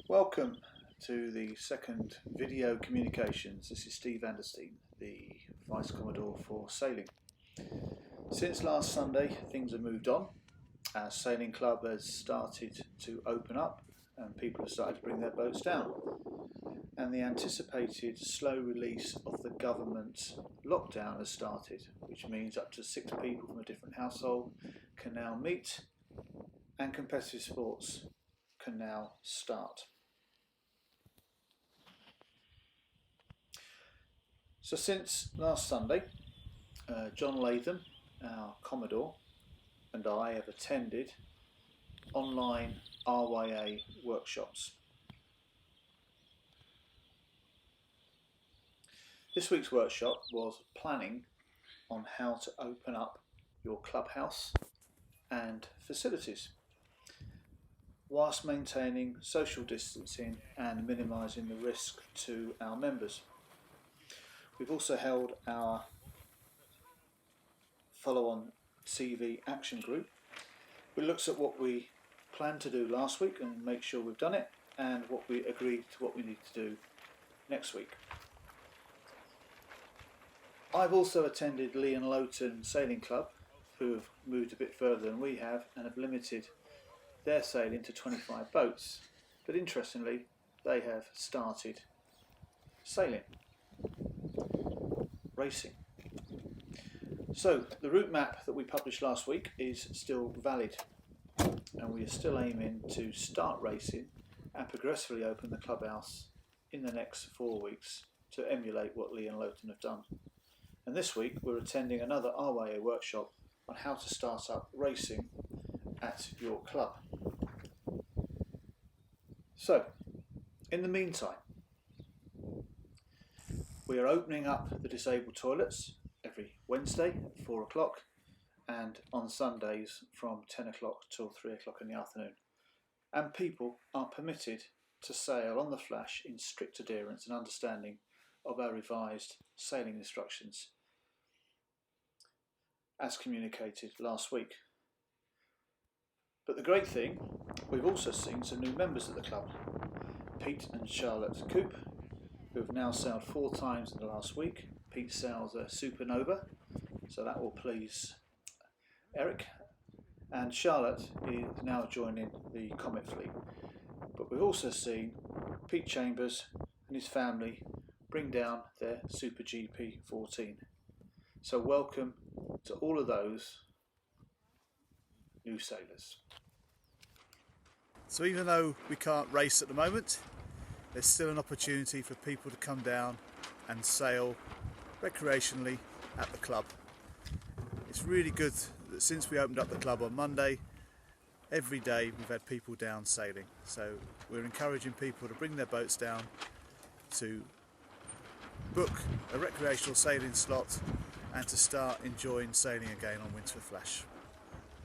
Welcome to the second video communications. This is Steve Vanderstein, the Vice Commodore for Sailing. Since last Sunday, things have moved on. Our sailing club has started to open up and people have started to bring their boats down. And the anticipated slow release of the government lockdown has started, which means up to 6 people from a different household can now meet and competitive sports can now start. So since last Sunday, John Latham, our Commodore, and I have attended online RYA workshops. This week's workshop was planning on how to open up your clubhouse and facilities whilst maintaining social distancing and minimising the risk to our members. We've also held our follow-on CV action group, which looks at what we planned to do last week and make sure we've done it, and what we agreed to what we need to do next week. I've also attended Lee and Lowton Sailing Club, who have moved a bit further than we have and have limited their sailing to 25 boats, but interestingly they have started sailing, racing. So the route map that we published last week is still valid, and we are still aiming to start racing and progressively open the clubhouse in the next 4 weeks to emulate what Lee and Lowton have done. And this week we're attending another RYA workshop on how to start up racing at your club. So in the meantime, we are opening up the disabled toilets every Wednesday at 4 o'clock and on Sundays from 10 o'clock till 3 o'clock in the afternoon. And people are permitted to sail on the Flash in strict adherence and understanding of our revised sailing instructions as communicated last week. But the great thing, we've also seen some new members of the club. Pete and Charlotte Coop, who have now sailed 4 times in the last week. Pete sails a Supernova, so that will please Eric. And Charlotte is now joining the Comet fleet. But we've also seen Pete Chambers and his family bring down their Super GP 14. So welcome to all of those new sailors. So even though we can't race at the moment, there's still an opportunity for people to come down and sail recreationally at the club. It's really good that since we opened up the club on Monday, every day we've had people down sailing. So we're encouraging people to bring their boats down to book a recreational sailing slot and to start enjoying sailing again on Windsor Flash.